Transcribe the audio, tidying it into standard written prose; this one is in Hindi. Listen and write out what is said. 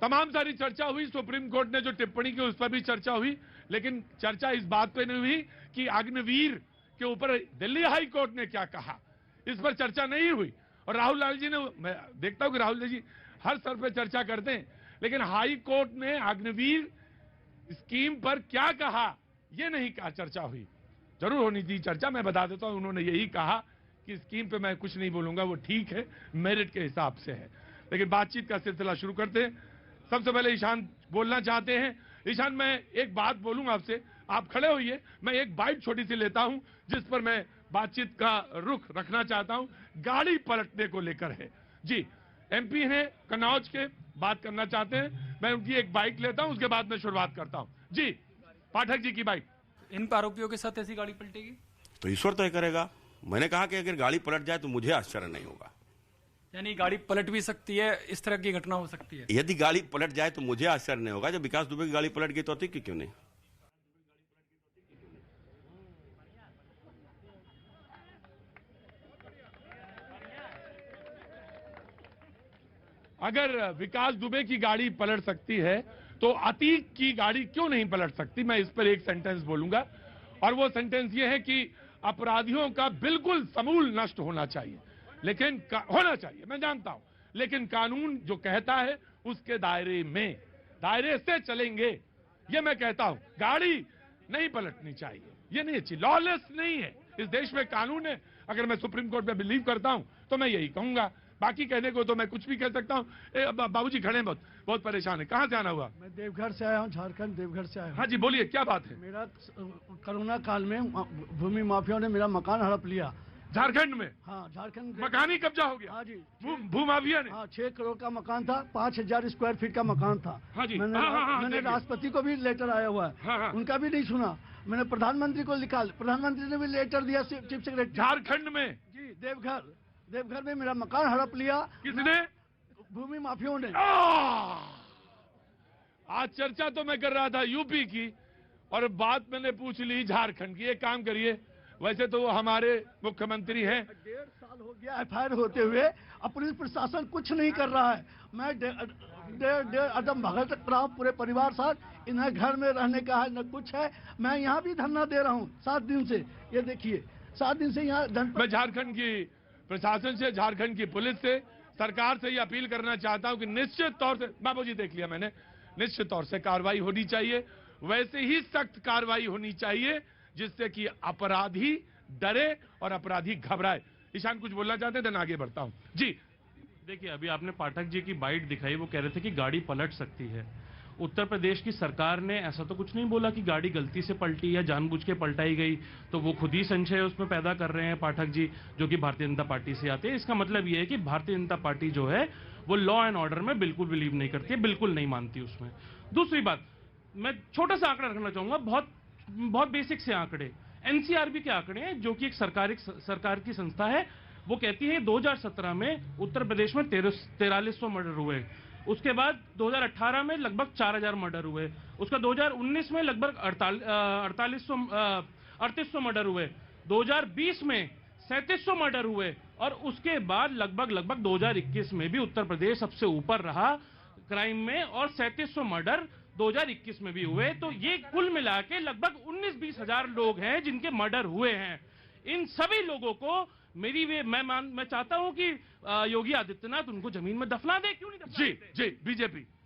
तमाम सारी चर्चा हुई, सुप्रीम कोर्ट ने जो टिप्पणी की उस पर भी चर्चा हुई, लेकिन चर्चा इस बात पे नहीं हुई कि अग्निवीर के ऊपर दिल्ली हाई कोर्ट ने क्या कहा, इस पर चर्चा नहीं हुई। और राहुल लाल जी ने, मैं देखता हूं कि राहुल जी हर स्तर पर चर्चा करते हैं, लेकिन हाई कोर्ट ने अग्निवीर स्कीम पर क्या कहा यह नहीं कहा, चर्चा हुई। जरूर होनी थी चर्चा, मैं बता देता हूं, उन्होंने यही कहा कि स्कीम पे मैं कुछ नहीं बोलूंगा, वो ठीक है, मेरिट के हिसाब से है। लेकिन बातचीत का सिलसिला शुरू करते हैं। सबसे पहले ईशान बोलना चाहते हैं। ईशान, मैं एक बात बोलूंगा आपसे, आप खड़े होइए, मैं एक बाइट छोटी सी लेता हूं जिस पर मैं बातचीत का रुख रखना चाहता हूं, गाड़ी पलटने को लेकर है। जी, एमपी हैं कन्नौज के, बात करना चाहते हैं, मैं उनकी एक बाइट लेता हूं, उसके बाद मैं शुरुआत करता हूं। जी, पाठक जी की बाइट। इन आरोपियों के साथ ऐसी गाड़ी पलटेगी तो ईश्वर तय करेगा। मैंने कहा कि अगर गाड़ी पलट जाए तो मुझे आश्चर्य नहीं होगा। यानी गाड़ी पलट भी सकती है, इस तरह की घटना हो सकती है। यदि गाड़ी पलट जाए तो मुझे आश्चर्य नहीं होगा। जब विकास दुबे की गाड़ी पलट गई तो अतीक की क्यों नहीं? अगर विकास दुबे की गाड़ी पलट सकती है तो अतीक की गाड़ी क्यों नहीं पलट सकती? मैं इस पर एक सेंटेंस बोलूंगा, और वो सेंटेंस ये है कि अपराधियों का बिल्कुल समूल नष्ट होना चाहिए, लेकिन होना चाहिए, मैं जानता हूं, लेकिन कानून जो कहता है उसके दायरे से चलेंगे, ये मैं कहता हूं। गाड़ी नहीं पलटनी चाहिए, ये नहीं अच्छी, लॉलेस नहीं है इस देश में, कानून है। अगर मैं सुप्रीम कोर्ट में बिलीव करता हूं तो मैं यही कहूंगा, बाकी कहने को तो मैं कुछ भी कह सकता हूं। बाबूजी खड़े हैं, बहुत परेशान है। कहां से आना हुआ? मैं देवघर से आया हूं, झारखंड देवघर से आया हूं। हाँ जी, बोलिए, क्या बात है? मेरा कोरोना काल में भूमि माफियाओं ने मेरा मकान हड़प लिया। झारखंड में? हाँ, झारखंड मकानी कब्जा हो गया? हाँ जी, भूमाफिया ने? हाँ, 6 करोड़ का मकान था, 5000 स्क्वायर फीट का मकान था। हाँ जी, मैंने राष्ट्रपति को भी लेटर आया हुआ है, उनका भी नहीं सुना। मैंने प्रधानमंत्री को लिखा, प्रधानमंत्री ने भी लेटर दिया चीफ सेक्रेटरी। झारखंड में? जी, देवघर में मेरा मकान हड़प लिया। किसने? भूमि माफियाओं ने। आज चर्चा तो मैं कर रहा था यूपी की, और बात मैंने पूछ ली झारखंड की। एक काम करिए, वैसे तो वो हमारे मुख्यमंत्री हैं। 1.5 साल हो गया एफआईआर होते हुए, अब पुलिस प्रशासन कुछ नहीं कर रहा है। मैं डेढ़ अदम भगत रहा हूं पूरे परिवार साथ, इन्हें घर में रहने का है न कुछ है। मैं यहाँ भी धरना दे रहा हूँ 7 दिन से, ये देखिए 7 दिन से यहाँ। मैं झारखंड की प्रशासन से, झारखंड की पुलिस से, सरकार से ये अपील करना चाहता हूं कि निश्चित तौर से, बाबूजी देख लिया मैंने, निश्चित तौर से कार्रवाई होनी चाहिए, वैसे ही सख्त कार्रवाई होनी चाहिए जिससे कि अपराधी डरे और अपराधी घबराए। ईशान कुछ बोलना चाहते हैं, देन आगे बढ़ता हूं। जी, देखिए, अभी आपने पाठक जी की बाइट दिखाई, वो कह रहे थे कि गाड़ी पलट सकती है। उत्तर प्रदेश की सरकार ने ऐसा तो कुछ नहीं बोला कि गाड़ी गलती से पलटी या जानबूझ के पलटाई गई, तो वो खुद ही संशय उसमें पैदा कर रहे हैं पाठक जी, जो कि भारतीय जनता पार्टी से आते हैं। इसका मतलब ये है कि भारतीय जनता पार्टी जो है वो लॉ एंड ऑर्डर में बिल्कुल बिलीव नहीं करती है, बिल्कुल नहीं मानती उसमें। दूसरी बात, मैं छोटा सा आंकड़ा रखना चाहूंगा, बहुत बेसिक से आंकड़े, एनसीआरबी के आंकड़े हैं, जो कि एक सरकार की संस्था है। वो कहती है 2017 में उत्तर प्रदेश में 4300 मर्डर हुए, उसके बाद 2018 में लगभग 4000 मर्डर हुए, उसका 2019 में लगभग 3800 मर्डर हुए, 2020 में 3700 मर्डर हुए, और उसके बाद लगभग 2021 में भी उत्तर प्रदेश सबसे ऊपर रहा क्राइम में, और 3700 मर्डर 2021 में भी हुए। तो ये कुल मिला के लगभग 19-20 हजार लोग हैं जिनके मर्डर हुए हैं। इन सभी लोगों को मैं चाहता हूं कि योगी आदित्यनाथ उनको जमीन में दफना दे। क्यों नहीं दफना? जी, बीजेपी